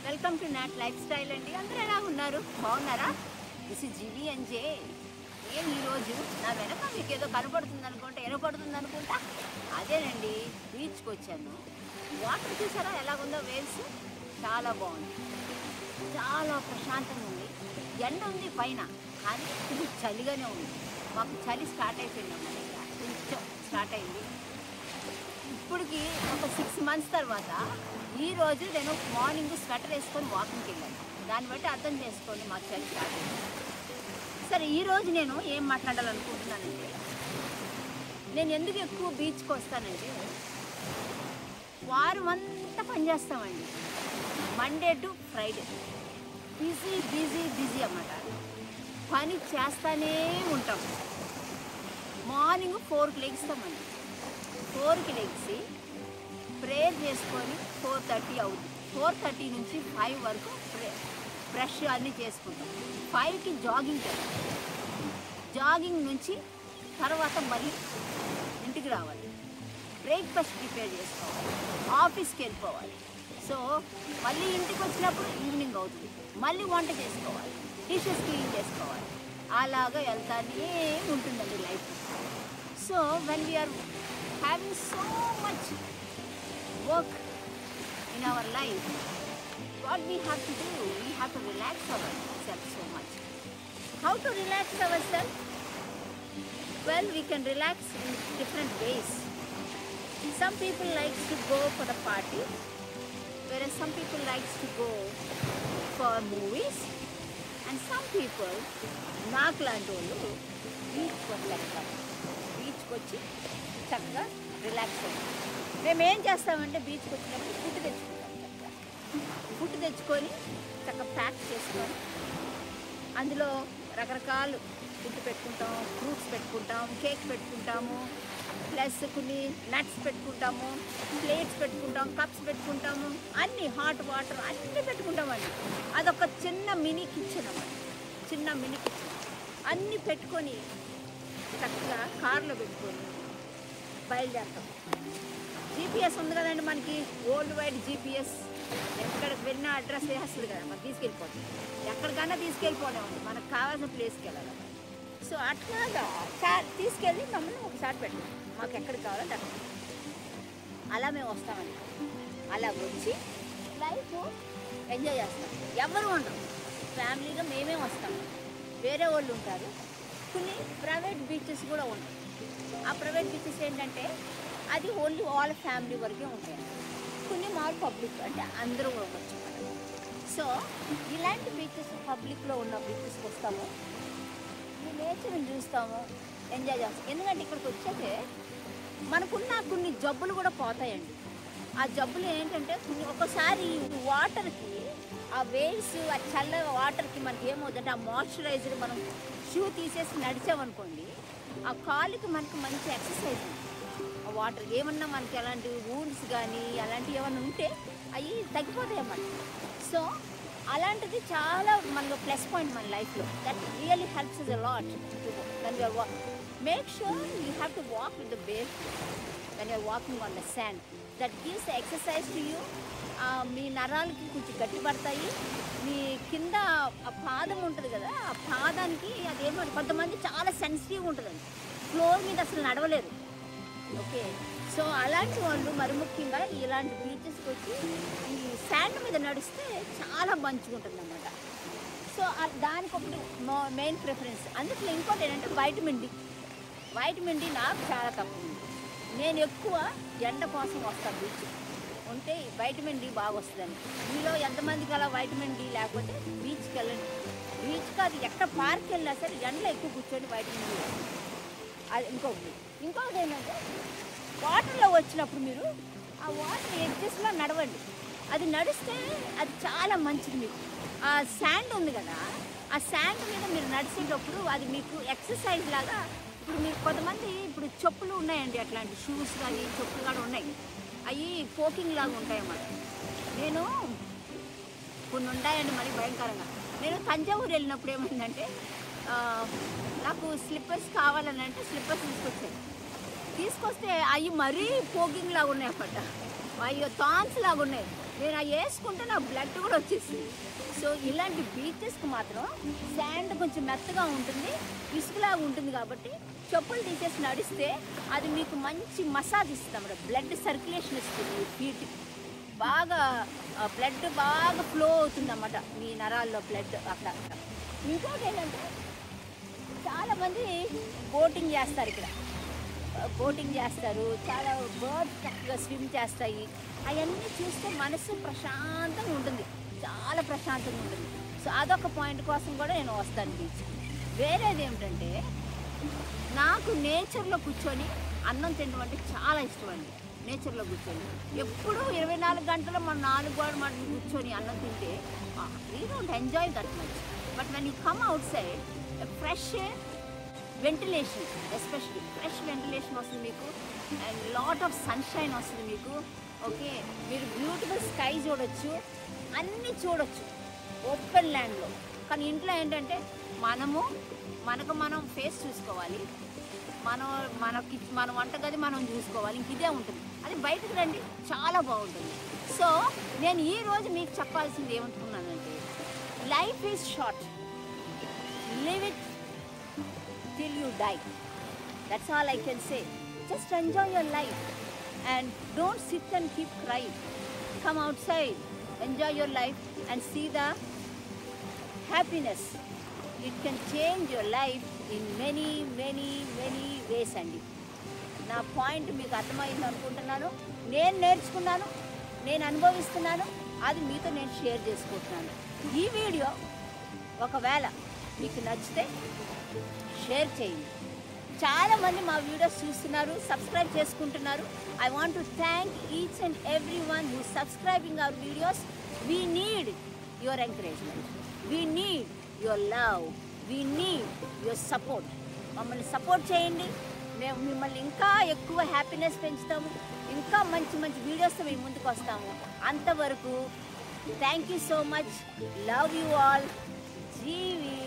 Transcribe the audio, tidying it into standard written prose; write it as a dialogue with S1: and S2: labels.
S1: Welcome to not life style అండి. అందరూ ఎలా ఉన్నారు? బాగున్నారా? This is G V and J. నేను ఈరోజు నా వెనక మీకు ఏదో కనపడుతుంది అనుకుంటా, ఎనపడుతుంది అనుకుంటా, అదేనండి బీచ్కి వచ్చాను. వాటర్ చూసారా ఎలాగుందో? వేవ్స్ చాలా బాగుంది, చాలా ప్రశాంతంగా ఉంది. ఎండ ఉంది పైన, కానీ ఇది చలిగానే ఉంది. మాకు చలి స్టార్ట్ అయిపోయింది అన్నమాట, కొంచెం స్టార్ట్ అయింది. ఇప్పటికి ఒక 6 months తర్వాత ఈరోజు నేను మార్నింగ్ స్వెటర్ వేసుకొని వాకింగ్కి వెళ్ళాను. దాన్ని బట్టి అర్థం చేసుకోండి మాకు చలి స్టార్ట్ అయింది. సరే, ఈరోజు నేను ఏం మాట్లాడాలనుకుంటున్నానంటే, నేను ఎందుకు ఎక్కువ బీచ్కి వస్తానంటే, వారం అంతా పనిచేస్తామండి, Monday to Friday busy busy busy అన్నమాట. పని చేస్తానే ఉంటాం. మార్నింగ్ 4కి లెగిస్తామండి. 4కి లెగిసి ప్రేయర్ చేసుకొని 4:30 అవుతుంది. 4:30 నుంచి 5 వరకు బ్రష్ అన్నీ చేసుకుంటాం. 5కి జాగింగ్కి వెళ్తాం. జాగింగ్ నుంచి తర్వాత మళ్ళీ ఇంటికి రావాలి, బ్రేక్ఫాస్ట్ ప్రిపేర్ చేసుకోవాలి, ఆఫీస్కి వెళ్ళిపోవాలి. సో మళ్ళీ ఇంటికి వచ్చినప్పుడు ఈవినింగ్ అవుతుంది. మళ్ళీ వంట చేసుకోవాలి, డిషెస్ క్లీన్ చేసుకోవాలి. అలాగా వెళ్తానే ఉంటుందండి life. So when we are having so much work in our life, what we have to do, we have to relax ourselves so much. How to relax ourselves? Well, we can relax in different ways. Some people like to go for the party, whereas some people likes to go for movies, and some people నాకు లాంటి వాళ్ళు బీచ్కి వస్తారు. బీచ్కి వచ్చి చక్కగా relax అయ్యాం. మేము ఏం చేస్తామంటే, బీచ్కి వచ్చినప్పుడు ఫుడ్ తెచ్చుకుంటాం. చక్కగా ఫుడ్ తెచ్చుకొని చక్కగా ప్యాక్ చేసుకొని అందులో రకరకాల ఫుడ్ పెట్టుకుంటాం, ఫ్రూట్స్ పెట్టుకుంటాం, కేక్ పెట్టుకుంటాము, ప్లస్ కొన్ని నట్స్ పెట్టుకుంటాము, ప్లేట్స్ పెట్టుకుంటాం, కప్స్ పెట్టుకుంటాము, అన్నీ హాట్ వాటర్ అన్నీ పెట్టుకుంటామండి. అదొక చిన్న మినీ కిచెన్ అన్నమాట, చిన్న మినీ కిచెన్. అన్నీ పెట్టుకొని చక్కగా కార్లో పెట్టుకొని బయలుదేరుతాం. జీపీఎస్ ఉంది కదండి మనకి, వరల్డ్ వైడ్ జీపీఎస్. ఎక్కడికి వెళ్ళినా అడ్రస్ వేస్తుంది కదా, మనం తీసుకెళ్ళిపోతాం. ఎక్కడికైనా తీసుకెళ్ళిపోవడం అండి, మనకు కావాల్సిన ప్లేస్కి వెళ్ళాలి. సో అట్లాగా తీసుకెళ్ళి మమ్మల్ని ఒకసారి పెట్టాం, మాకు ఎక్కడికి కావాలంటే అక్కడ. అలా మేము వస్తామండి. అలా వచ్చి లైఫ్ ఎంజాయ్ చేస్తాం. ఎవరు ఉండరు, ఫ్యామిలీగా మేమే వస్తాము. వేరే వాళ్ళు ఉంటారు. కొన్ని ప్రైవేట్ బీచెస్ కూడా ఉంటాయి. ఆ ప్రైవేట్ బీచెస్ ఏంటంటే అది ఓన్లీ వాళ్ళ ఫ్యామిలీ వరకే ఉంటాయి. కొన్ని మాల్ పబ్లిక్, అంటే అందరూ కూడా ఉండొచ్చు. సో ఇలాంటి బీచెస్, పబ్లిక్లో ఉన్న బీచెస్కి వస్తాము, ఈ నేచర్ని చూస్తాము, ఎంజాయ్ చేస్తాం. ఎందుకంటే ఇక్కడికి వచ్చాకే మనకున్న కొన్ని జబ్బులు కూడా పోతాయండి. ఆ జబ్బులు ఏంటంటే, కొన్ని ఒకసారి వాటర్కి, ఆ వేవ్స్, ఆ చల్ల వాటర్కి మనకి ఏమవుతుందంటే, ఆ మాయిశ్చరైజర్ మనం షూ తీసేసి నడిచామనుకోండి, ఆ కాలుకి మనకి మంచి ఎక్సర్సైజ్ ఉంది. ఆ వాటర్ ఏమన్నా మనకి అలాంటి వూండ్స్ కానీ అలాంటివి ఏమన్నా ఉంటే అవి తగ్గిపోతాయి అన్నమాట. సో అలాంటిది చాలా మనకు ప్లస్ పాయింట్ మన లైఫ్లో. That really helps us a lot to when we are make sure you have to walk with the bare foot when you are walking on the sand. That gives the exercise to you. మీ నరాలకి కొంచెం గట్టిపడతాయి. మీ కింద ఆ పాదం ఉంటుంది కదా, ఆ పాదానికి అదేమో కొంతమంది చాలా సెన్సిటివ్ ఉంటుందండి, ఫ్లోర్ మీద అసలు నడవలేరు. ఓకే, సో అలాంటి వాళ్ళు మరి ముఖ్యంగా ఇలాంటి బీచెస్కి వచ్చి ఈ శాండ్ మీద నడిస్తే చాలా మంచిగా ఉంటుంది అన్నమాట. సో దానికి ఒకటి మెయిన్ ప్రిఫరెన్స్. అందులో ఇంకోటి ఏంటంటే వైటమిన్ డి నాకు చాలా తక్కువ ఉంది. నేను ఎక్కువ ఎండ కోసం వస్తాను బీచ్ ఉంటే, వైటమిన్ డి బాగా వస్తుందండి. మీలో ఎంతమందికి అలా వైటమిన్ డి లేకపోతే బీచ్కి వెళ్ళండి. బీచ్ కాదు, ఎక్కడ పార్క్కి వెళ్ళినా సరే ఎండలో ఎక్కువ కూర్చొని వైటమిన్ డి. అది ఇంకొకటి ఏంటంటే, వాటర్లో వచ్చినప్పుడు మీరు ఆ వాటర్ ఎడ్జెస్లో నడవండి. అది నడిస్తే అది చాలా మంచిది. మీకు ఆ శాండ్ ఉంది కదా, ఆ శాండ్ మీద మీరు నడిచేటప్పుడు అది మీకు ఎక్సర్సైజ్ లాగా. ఇప్పుడు మీకు కొంతమంది ఇప్పుడు చెప్పులు ఉన్నాయండి, అట్లాంటి షూస్ కానీ చెప్పులు కానీ ఉన్నాయి, అవి పోకింగ్ లాగా ఉంటాయన్నమాట. నేను కొన్ని ఉంటాయండి మరి భయంకరంగా. నేను తంజావూరు వెళ్ళినప్పుడు ఏమైందంటే, నాకు స్లిప్పర్స్ కావాలని అంటే స్లిప్పర్స్ తీసుకొచ్చాను. తీసుకొస్తే అవి మరీ పోగింగ్ లాగా ఉన్నాయి అన్నమాట. అయ్యో థాన్స్ లాగా ఉన్నాయి. నేను అవి వేసుకుంటే నాకు బ్లడ్ కూడా వచ్చేసింది. సో ఇలాంటి బీచెస్కి మాత్రం శాండ్ కొంచెం మెత్తగా ఉంటుంది, ఇసుకలాగా ఉంటుంది కాబట్టి చెప్పులు తీసేసి నడిస్తే అది మీకు మంచి మసాజ్ ఇస్తుంది, బ్లడ్ సర్క్యులేషన్ ఇస్తుంది, ఫీట్ బాగా బ్లడ్ బాగా ఫ్లో అవుతుంది అన్నమాట, మీ నరాల్లో బ్లడ్ అక్కడ. ఇంకోటి ఏంటంటే చాలామంది బోటింగ్ చేస్తారు, ఇక్కడ బోటింగ్ చేస్తారు, చాలా బర్డ్స్ చక్కగా స్విమ్ చేస్తాయి. అవన్నీ చూస్తే మనసు ప్రశాంతంగా ఉంటుంది, చాలా ప్రశాంతంగా ఉంటుంది. సో అదొక పాయింట్ కోసం కూడా నేను వస్తాను బీచ్కి. వేరేది ఏమిటంటే నాకు నేచర్లో కూర్చొని అన్నం తినడం అంటే చాలా ఇష్టం అండి. నేచర్లో కూర్చొని ఎప్పుడూ 24 గంటలు మన 4 గోడల మధ్య కూర్చొని అన్నం తింటే we don't enjoy that much. But when you come out side fresh ventilation, especially fresh ventilation వస్తుంది మీకు, అండ్ లాట్ ఆఫ్ సన్షైన్ వస్తుంది మీకు. ఓకే, మీరు బ్యూటిఫుల్ స్కై చూడొచ్చు, అన్నీ చూడొచ్చు ఓపెన్ ల్యాండ్లో. కానీ ఇంట్లో ఏంటంటే మనకు మనం ఫేస్ చూసుకోవాలి, మన వంటగది మనం చూసుకోవాలి, ఇంక ఇదే ఉంటుంది. అది బయటకు రండి, చాలా బాగుంటుంది. సో నేను ఈరోజు మీకు చెప్పాల్సింది ఏమనుకున్నానంటే, life is short, live it till you die. That's all I can say. Just enjoy your life and don't sit and keep crying. Come outside, enjoy your life and see the happiness. It can change your life in many ways అండి. నా point మీకు అర్థమైంది అనుకుంటున్నాను. నేను నేర్చుకున్నాను, నేను అనుభవిస్తున్నాను, అది మీతో నేను షేర్ చేసుకుంటున్నాను. ఈ వీడియో ఒకవేళ మీకు నచ్చితే షేర్ చేయండి. చాలామంది మా వీడియోస్ చూస్తున్నారు, సబ్స్క్రైబ్ చేసుకుంటున్నారు. I want to thank each and every one who subscribing our videos. We need your encouragement, we need your love, we need your support. మమ్మల్ని సపోర్ట్ చేయండి, మేము మిమ్మల్ని ఇంకా ఎక్కువ హ్యాపీనెస్ పెంచుతాము, ఇంకా మంచి వీడియోస్తో మేము ముందుకు వస్తాము. అంతవరకు thank you so much, love you all, G V.